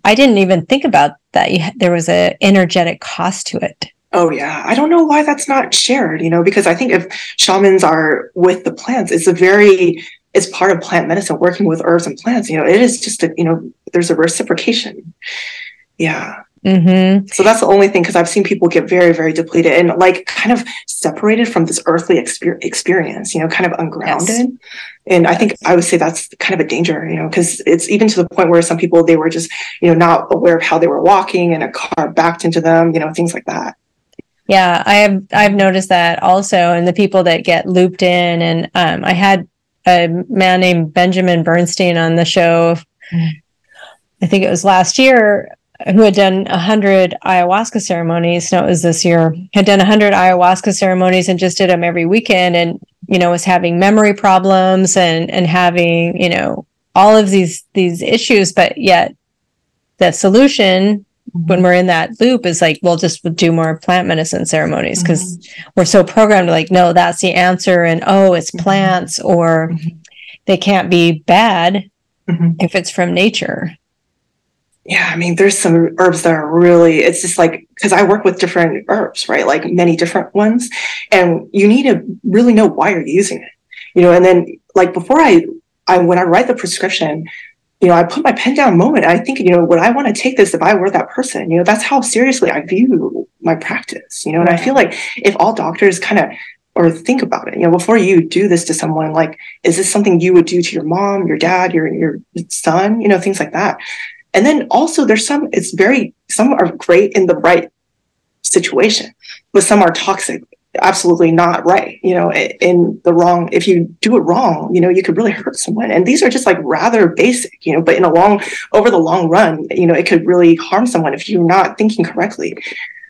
I didn't even think about that. There was an energetic cost to it. Oh, yeah. I don't know why that's not shared, because I think if shamans are with the plants, it's part of plant medicine, working with herbs and plants, it is just, there's a reciprocation. Yeah. So that's the only thing, because I've seen people get very, very depleted and like kind of separated from this earthly experience, kind of ungrounded. And I think I would say that's kind of a danger, because it's even to the point where some people, they were just, not aware of how they were walking and a car backed into them, things like that. Yeah, I've noticed that also, and the people that get looped in, and I had a man named Benjamin Bernstein on the show. I think it was last year, who had done 100 ayahuasca ceremonies. No, it was this year. Had done 100 ayahuasca ceremonies and just did them every weekend, and was having memory problems and having all of these issues, but yet the solution when we're in that loop is like, we'll just do more plant medicine ceremonies because we're so programmed to like, no, that's the answer, and it's plants, or they can't be bad if it's from nature. Yeah, I mean, there's some herbs that are really, it's just like, because I work with different herbs, right? Like many different ones. And you need to really know why you're using it, and then like before when I write the prescription, I put my pen down a moment. And I think, would I want to take this if I were that person? That's how seriously I view my practice, and I feel like if all doctors kind of, or think about it, before you do this to someone, like, is this something you would do to your mom, your dad, your son, things like that. And then also there's some are great in the right situation, but some are toxic, absolutely not right, in the wrong. If you do it wrong, you could really hurt someone. And these are just like rather basic, but over the long run, it could really harm someone if you're not thinking correctly.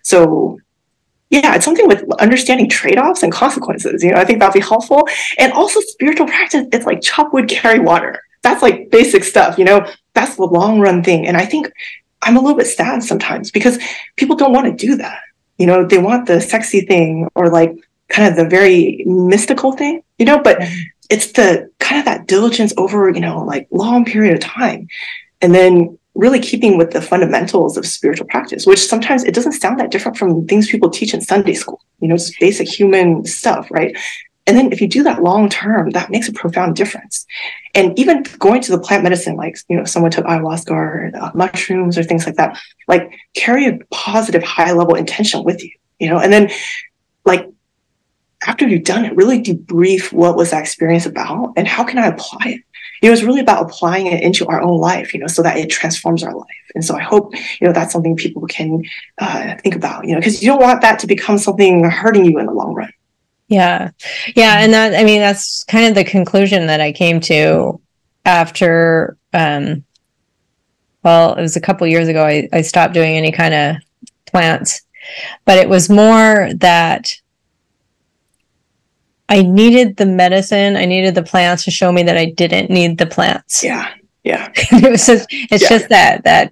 So yeah, it's something with understanding trade-offs and consequences. I think that'll be helpful. And also spiritual practice, it's like chop wood, carry water. That's like basic stuff, that's the long run thing. And I think I'm a little bit sad sometimes because people don't want to do that. They want the sexy thing or like kind of the very mystical thing, but it's the kind of that diligence over, like long period of time. And then really keeping with the fundamentals of spiritual practice, which sometimes it doesn't sound that different from things people teach in Sunday school, just basic human stuff, right? And then if you do that long term, that makes a profound difference. And even going to the plant medicine, like, someone took ayahuasca or mushrooms or things like that, like carry a positive high level intention with you, and then like after you've done it, really debrief what was that experience about and how can I apply it? It's really about applying it into our own life, so that it transforms our life. And so I hope, that's something people can think about, because you don't want that to become something hurting you in the long run. Yeah. Yeah. And that's kind of the conclusion that I came to after, it was a couple years ago, I stopped doing any kind of plants, but it was more that I needed the medicine. I needed the plants to show me that I didn't need the plants. Yeah. Yeah. It's just that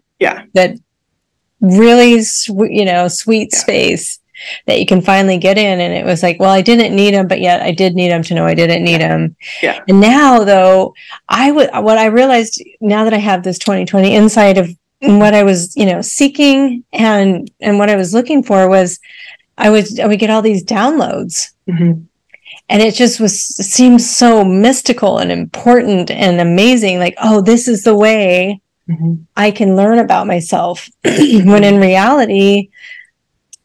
really sweet space that you can finally get in. And it was like, well, I didn't need them, but yet I did need them to know I didn't need them. Yeah. And now though, what I realized now that I have this 2020 insight of what I was, seeking and what I was looking for was I would get all these downloads. And it just seemed so mystical and important and amazing. Like, oh, this is the way I can learn about myself. When in reality,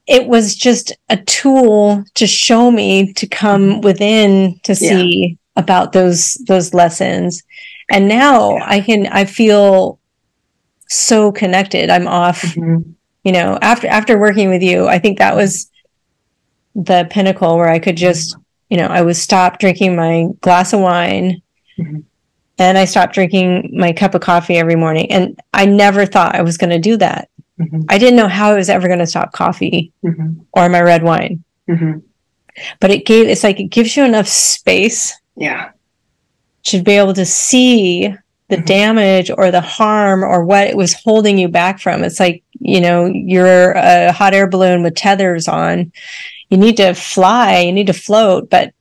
it was just a tool to show me to come within to see about those lessons. And now I feel so connected. I'm off, after working with you, I think that was the pinnacle where I could just, I was stopped drinking my glass of wine and I stopped drinking my cup of coffee every morning. And I never thought I was going to do that. I didn't know how I was ever going to stop coffee or my red wine. But it gives you enough space to be able to see the damage or the harm or what it was holding you back from. It's like, you're a hot air balloon with tethers on. You need to fly, you need to float, but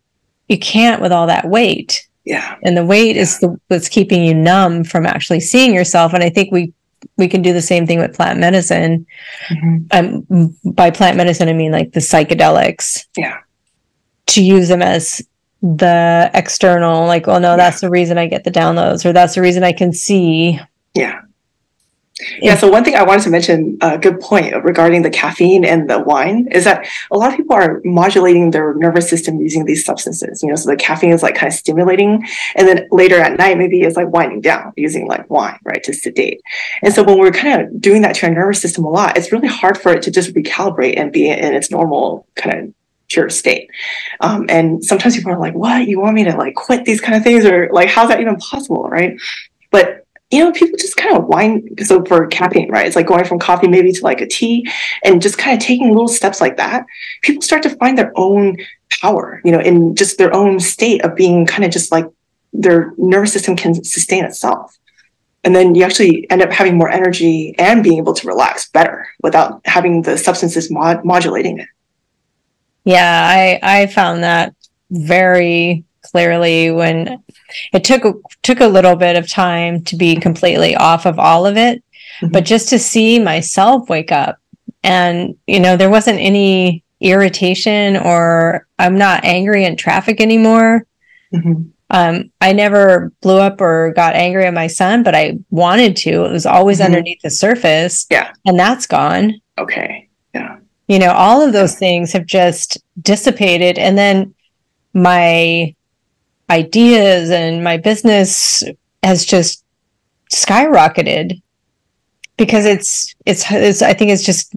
you can't with all that weight. Yeah. And the weight is what's keeping you numb from actually seeing yourself. And I think we can do the same thing with plant medicine. By plant medicine, I mean like the psychedelics. Yeah. To use them as the external, like, well, no, that's the reason I get the downloads, or that's the reason I can see. Yeah. Yeah. So one thing I wanted to mention, a good point regarding the caffeine and the wine, is that a lot of people are modulating their nervous system using these substances. So the caffeine is like kind of stimulating, and then later at night maybe it's like winding down using like wine, right, to sedate. And so when we're kind of doing that to our nervous system a lot, it's really hard for it to just recalibrate and be in its normal kind of pure state. And sometimes people are like, what, you want me to like quit these kind of things, or like, how's that even possible, right? But people just kind of wind. So for caffeine, right, it's like going from coffee maybe to like a tea, and just kind of taking little steps like that, people start to find their own power, in just their own state of being kind of just like their nervous system can sustain itself. And then you actually end up having more energy and being able to relax better without having the substances modulating it. Yeah, I found that very clearly when it took a little bit of time to be completely off of all of it, but just to see myself wake up, and there wasn't any irritation, or I'm not angry in traffic anymore. I never blew up or got angry at my son, but I wanted to. It was always underneath the surface. Yeah. And that's gone. Okay. Yeah. All of those things have just dissipated. And then my ideas and my business has just skyrocketed because it's I think it's just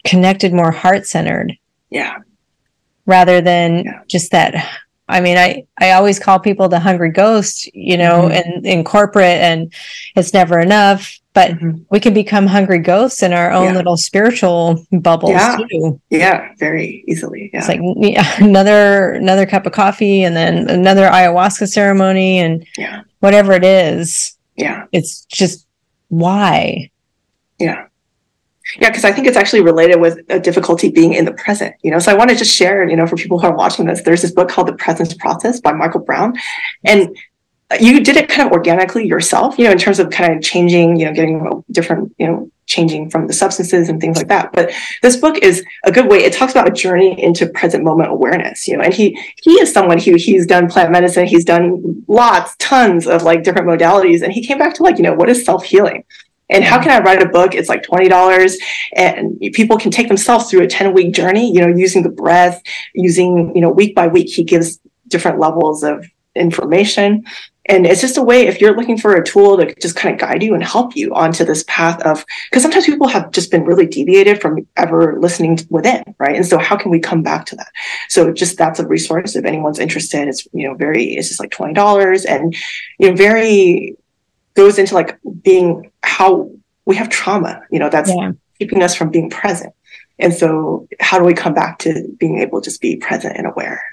connected, more heart-centered. Yeah. Rather than just that. I mean, I always call people the hungry ghost, in corporate, and it's never enough, but we can become hungry ghosts in our own little spiritual bubbles too. Yeah, very easily. Yeah. It's like another cup of coffee, and then another ayahuasca ceremony, and whatever it is. Yeah. It's just why. Yeah. Yeah, because I think it's actually related with a difficulty being in the present, So I want to just share, for people who are watching this, there's this book called The Presence Process by Michael Brown. And you did it kind of organically yourself, in terms of kind of changing, getting different, changing from the substances and things like that. But this book is a good way. It talks about a journey into present moment awareness, and he is someone he's done plant medicine. He's done tons of like different modalities. And he came back to like, what is self-healing? And how can I write a book? It's like $20, and people can take themselves through a 10-week journey, using the breath, using, week by week, he gives different levels of information. And it's just a way, if you're looking for a tool to just kind of guide you and help you onto this path of, because sometimes people have just been really deviated from ever listening within, right? And so how can we come back to that? So just, that's a resource if anyone's interested. It's, it's just like $20, and, very goes into like being how we have trauma, that's keeping us from being present. And so how do we come back to being able to just be present and aware?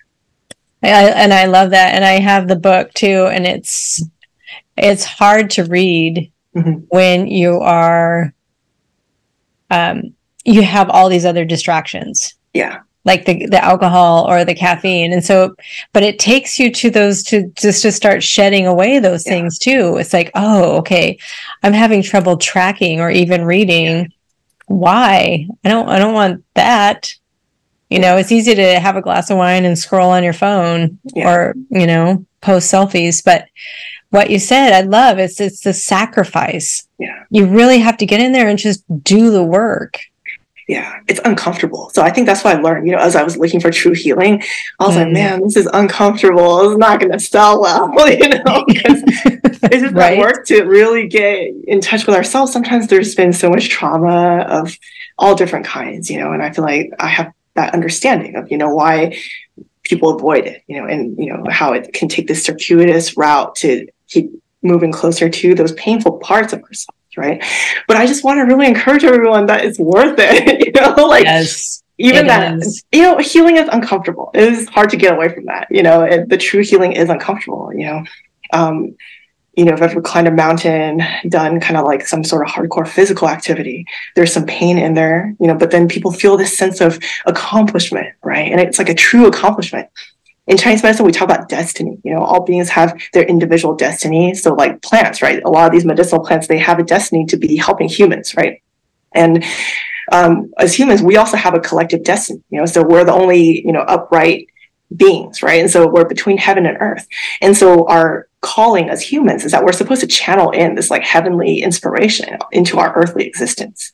I love that. And I have the book too. And it's hard to read when you are, you have all these other distractions. Yeah. Like the alcohol or the caffeine. And so, but it takes you to those, to just to start shedding away those things too. It's like, oh, okay, I'm having trouble tracking or even reading. Why? I don't want that. It's easy to have a glass of wine and scroll on your phone or, post selfies. But what you said, I love, it's the sacrifice. Yeah. You really have to get in there and just do the work. Yeah, it's uncomfortable. So I think that's what I learned, as I was looking for true healing, I was like, man, this is uncomfortable. It's not going to sell well, because it's just that work to really get in touch with ourselves. Sometimes there's been so much trauma of all different kinds, and I feel like I have that understanding of, why people avoid it, and, how it can take this circuitous route to keep moving closer to those painful parts of ourselves. Right. But I just want to really encourage everyone that it's worth it, even that, healing is uncomfortable. It is hard to get away from that. The true healing is uncomfortable, if I've climbed a mountain, done kind of like some sort of hardcore physical activity, there's some pain in there, but then people feel this sense of accomplishment. Right. And it's like a true accomplishment. In Chinese medicine, we talk about destiny. All beings have their individual destiny. So like plants, right? A lot of these medicinal plants, they have a destiny to be helping humans, right? And as humans, we also have a collective destiny, so we're the only, upright beings, right? And so we're between heaven and earth. And so our calling as humans is that we're supposed to channel in this like heavenly inspiration into our earthly existence.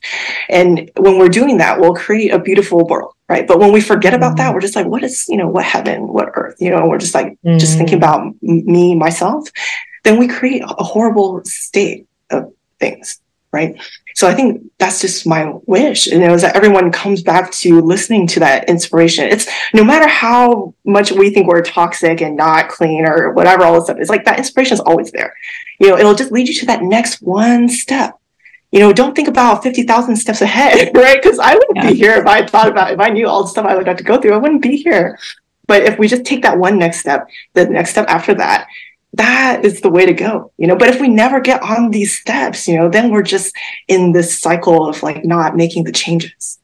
And when we're doing that, we'll create a beautiful world, right? But when we forget about that, we're just like, what is, what heaven, what earth, we're just like, just thinking about me, myself, then we create a horrible state of things. right? So I think that's just my wish, and it was that everyone comes back to listening to that inspiration. It's no matter how much we think we're toxic and not clean or whatever, all this stuff, it's like that inspiration is always there. It'll just lead you to that next one step. Don't think about 50,000 steps ahead, right? Because I wouldn't be here if I knew all the stuff I would have to go through, I wouldn't be here. But if we just take that one next step, the next step after that, that is the way to go, But if we never get on these steps, then we're just in this cycle of like not making the changes.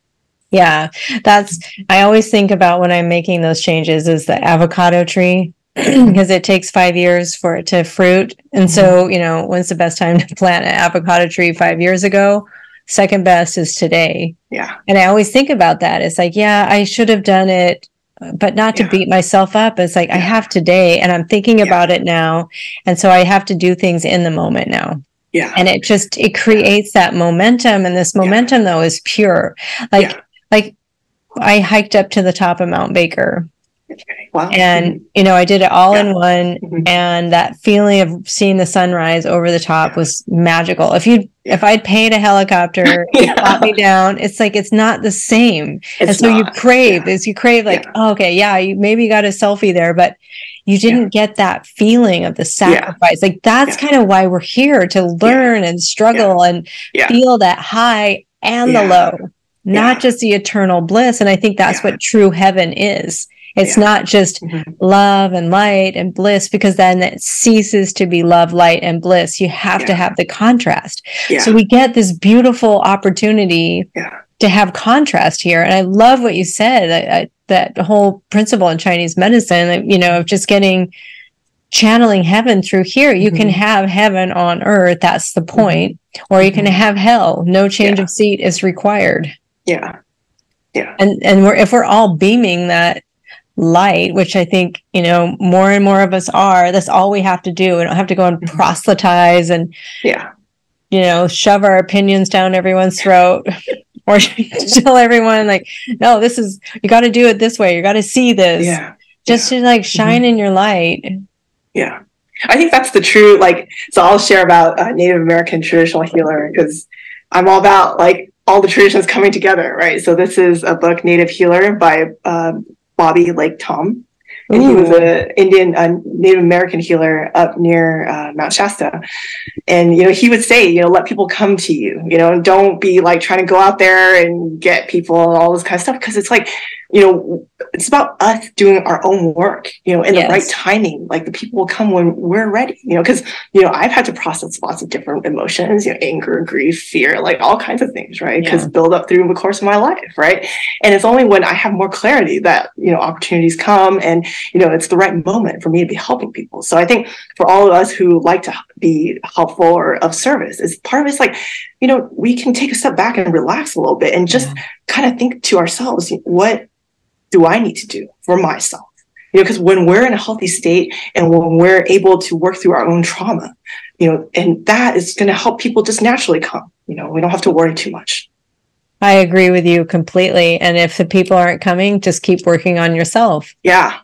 Yeah, I always think about when I'm making those changes is the avocado tree, because it takes 5 years for it to fruit. And so, when's the best time to plant an avocado tree? 5 years ago? Second best is today. Yeah. And I always think about that. It's like, yeah, I should have done it, but not to beat myself up. It's like, I have today, and I'm thinking about it now. And so I have to do things in the moment now. Yeah. And it creates that momentum. And this momentum though is pure. Like I hiked up to the top of Mount Baker. Wow. And, I did it all in one. And that feeling of seeing the sunrise over the top was magical. If I'd paid a helicopter, brought me down, it's like, it's not the same. You crave like, oh, okay, you got a selfie there, but you didn't get that feeling of the sacrifice. Like that's kind of why we're here, to learn and struggle and feel that high and the low, not just the eternal bliss. And I think that's what true heaven is. It's not just love and light and bliss, because then it ceases to be love, light, and bliss. You have to have the contrast. So we get this beautiful opportunity to have contrast here. And I love what you said, that whole principle in Chinese medicine, of just channeling heaven through here. You can have heaven on earth. That's the point. Or you can have hell. No change of seat is required. Yeah. And if we're all beaming that light, which I think, more and more of us are, that's all we have to do. We don't have to go and proselytize and, shove our opinions down everyone's throat or tell everyone like, no, you got to do it this way. You got to see this. Just to shine in your light. Yeah. I think that's the true, so I'll share about Native American traditional healer, because I'm all about all the traditions coming together, right? So this is a book, Native Healer, by Bobby Lake Tom. And he was an Indian, Native American healer up near Mount Shasta. And, he would say, let people come to you, don't be trying to go out there and get people and all this kind of stuff. Because it's it's about us doing our own work, in the right timing. The people will come when we're ready, because, I've had to process lots of different emotions, anger, grief, fear, all kinds of things, right? Because build up through the course of my life, right? And it's only when I have more clarity that, opportunities come, and, it's the right moment for me to be helping people. So I think for all of us who like to be helpful or of service, is part of it's we can take a step back and relax a little bit and just kind of think to ourselves, what do I need to do for myself? Because when we're in a healthy state and when we're able to work through our own trauma, and that is going to help people just naturally come, we don't have to worry too much. I agree with you completely. And if the people aren't coming, just keep working on yourself. Yeah.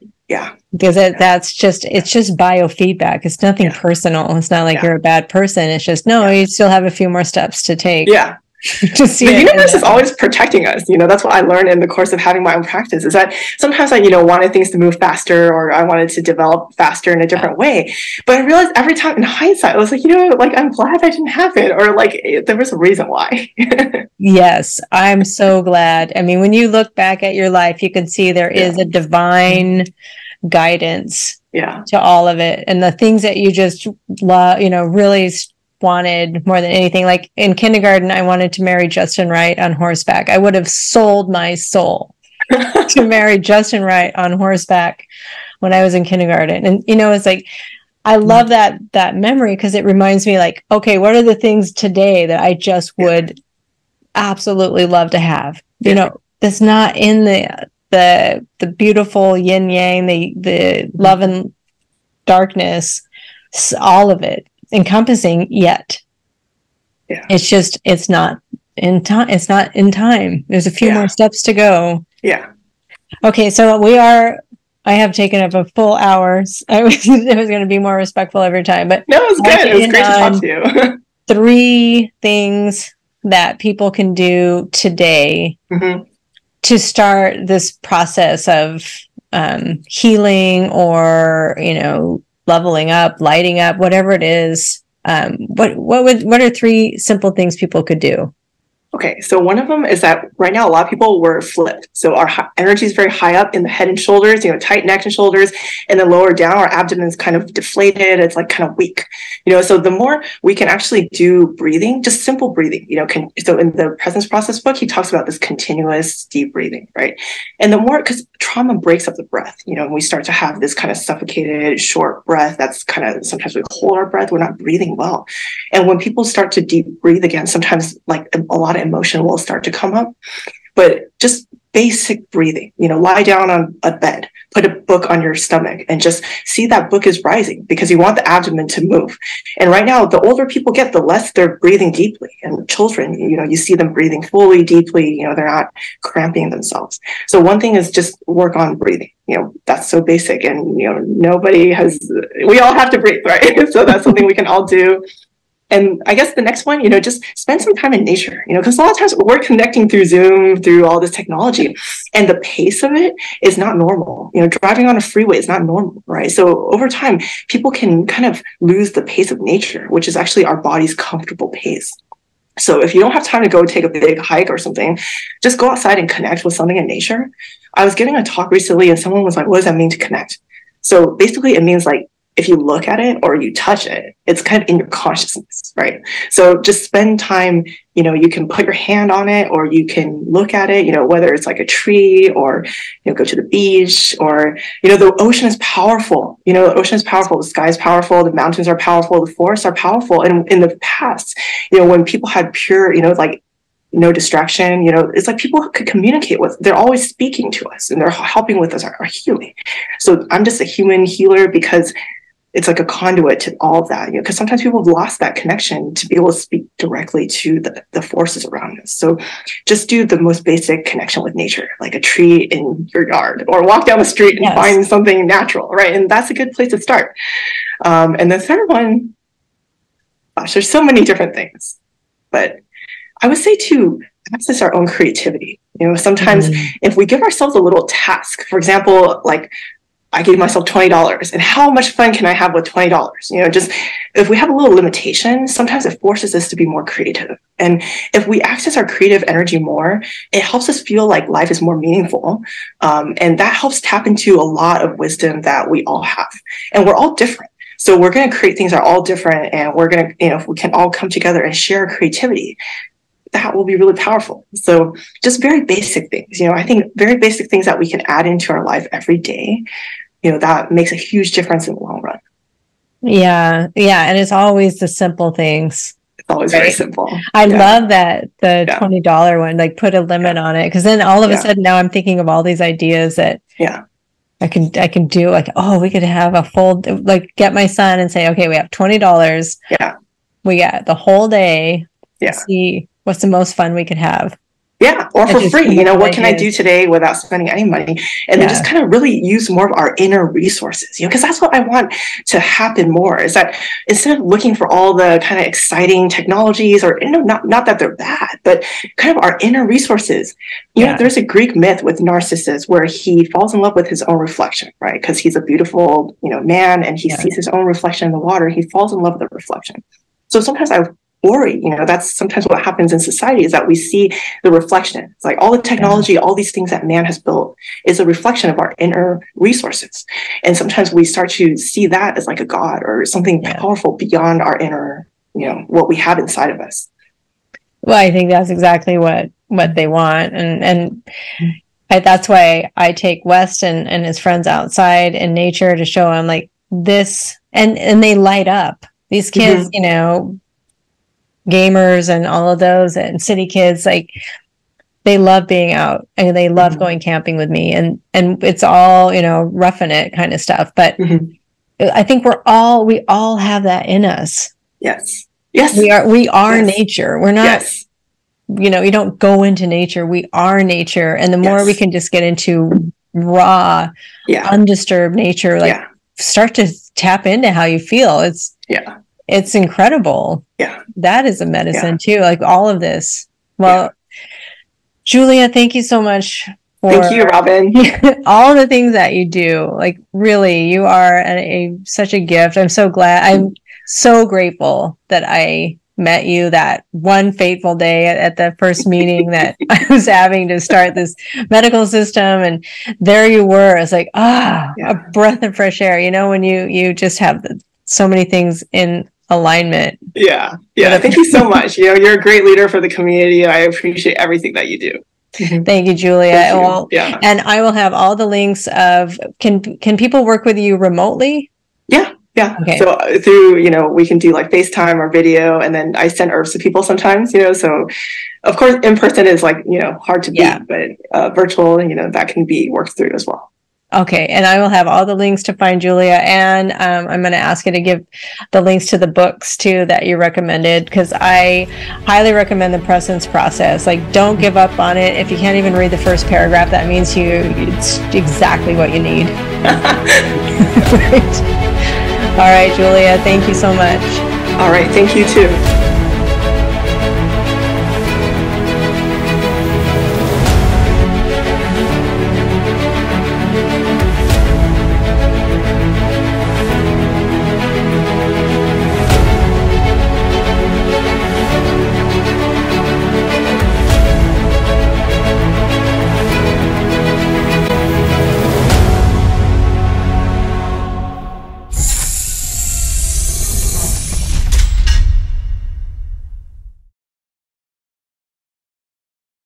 Because it's just biofeedback. It's nothing personal. It's not like you're a bad person. It's just, you still have a few more steps to take. Yeah. The universe is always protecting us. That's what I learned in the course of having my own practice, is that sometimes I, wanted things to move faster, or I wanted to develop faster in a different way. But I realized every time in hindsight, I was I'm glad that didn't happen, or there was a reason why. Yes, I'm so glad. I mean, when you look back at your life, you can see there is a divine guidance to all of it. And the things that you just love, really wanted more than anything. Like in kindergarten, I wanted to marry Justin Wright on horseback. I would have sold my soul to marry Justin Wright on horseback when I was in kindergarten. And, it's I love that memory, because it reminds me okay, what are the things today that I just would absolutely love to have? That's not in the beautiful yin yang, the love and darkness, all of it encompassing yet. It's not in time. It's not in time. There's a few more steps to go. Okay, so I have taken up a full hour. I was going to be more respectful every time, but no, it was good. It was great to talk to you. 3 things that people can do today to start this process of healing or, leveling up, lighting up, whatever it is. What are 3 simple things people could do? Okay, so one of them is that right now a lot of people were flipped. So our energy is very high up in the head and shoulders, tight neck and shoulders, and then lower down, our abdomen's kind of deflated. It's like kind of weak, so the more we can actually do breathing, just simple breathing, so in the Presence Process book, he talks about this continuous deep breathing, right? And the more, because trauma breaks up the breath, and we start to have this kind of suffocated, short breath. That's kind of, sometimes we hold our breath, we're not breathing well. And when people start to deep breathe again, sometimes like a lot of emotion will start to come up, but just basic breathing, lie down on a bed, put a book on your stomach and just see that book is rising, because you want the abdomen to move. And right now, the older people get, the less they're breathing deeply. And children, you see them breathing fully, deeply, they're not cramping themselves. So one thing is just work on breathing. That's so basic, and we all have to breathe, right? So that's something we can all do. And I guess the next one, just spend some time in nature, because a lot of times we're connecting through Zoom, through all this technology, and the pace of it is not normal. Driving on a freeway is not normal, right? So over time, people can kind of lose the pace of nature, which is actually our body's comfortable pace. So if you don't have time to go take a big hike or something, just go outside and connect with something in nature. I was giving a talk recently and someone was like, what does that mean to connect? So basically it means like, if you look at it or you touch it, it's kind of in your consciousness, right? So just spend time, you can put your hand on it or you can look at it, whether it's like a tree or, go to the beach or, the ocean is powerful. The ocean is powerful. The sky is powerful. The mountains are powerful. The forests are powerful. And in the past, when people had pure, like no distraction, it's like people could communicate with, they're always speaking to us and they're helping with us, our healing. So I'm just a human healer because it's like a conduit to all of that, because sometimes people have lost that connection to be able to speak directly to the forces around us. So just do the most basic connection with nature, like a tree in your yard, or walk down the street and find something natural, right? And that's a good place to start. And the third one, gosh, there's so many different things, but I would say to access our own creativity. Sometimes if we give ourselves a little task, for example, like I gave myself $20 and how much fun can I have with $20? Just if we have a little limitation, sometimes it forces us to be more creative. And if we access our creative energy more, it helps us feel like life is more meaningful. And that helps tap into a lot of wisdom that we all have. And we're all different. So we're going to create things that are all different. And we're going to, if we can all come together and share creativity, that will be really powerful. So just very basic things, I think very basic things that we can add into our life every day, that makes a huge difference in the long run. Yeah. Yeah. And it's always the simple things. It's always very simple. I love that the $20 one, like put a limit on it. Cause then all of a sudden now I'm thinking of all these ideas that I can do, like, oh, we could have a full, like get my son and say, okay, we have $20. Yeah. We got the whole day. Yeah. See what's the most fun we could have. Yeah, or for free, what can I do today without spending any money? And then just kind of really use more of our inner resources, because that's what I want to happen more, is that instead of looking for all the kind of exciting technologies or, not that they're bad, but kind of our inner resources. There's a Greek myth with Narcissus where he falls in love with his own reflection, right? Because he's a beautiful, man, and he sees his own reflection in the water. He falls in love with the reflection. So sometimes I worry, that's sometimes what happens in society, is that we see the reflection. It's like all the technology, all these things that man has built is a reflection of our inner resources. And sometimes we start to see that as like a god or something powerful beyond our inner, what we have inside of us. Well, I think that's exactly what they want. And that's why I take West and his friends outside in nature to show them like this, and they light up. These kids, gamers and all of those and city kids, like they love being out and they love going camping with me, and it's all, roughing it kind of stuff. But I think we all have that in us. Yes. We are nature. We're not, you don't go into nature. We are nature. And the more we can just get into raw, undisturbed nature, like start to tap into how you feel. it's incredible. Yeah. That is a medicine too. Like all of this. Well, Julia, thank you so much. Thank you, Robin. All the things that you do. Like really, you are such a gift. I'm so glad. I'm so grateful that I met you that one fateful day at the first meeting that I was having to start this medical system. And there you were. It's like, a breath of fresh air, when you just have so many things in alignment. Yeah. Thank you so much. You're a great leader for the community. I appreciate everything that you do. Thank you, Julia. Thank you. Well, and I will have all the links of, can people work with you remotely? Yeah. Okay. So through, we can do like FaceTime or video, and then I send herbs to people sometimes, so of course in person is like, hard to beat, but virtual, that can be worked through as well. Okay. And I will have all the links to find Julia, and I'm going to ask you to give the links to the books too that you recommended, because I highly recommend the Presence Process. Like, don't give up on it. If you can't even read the first paragraph, that means it's exactly what you need. Right. All right, Julia, thank you so much. All right. Thank you too.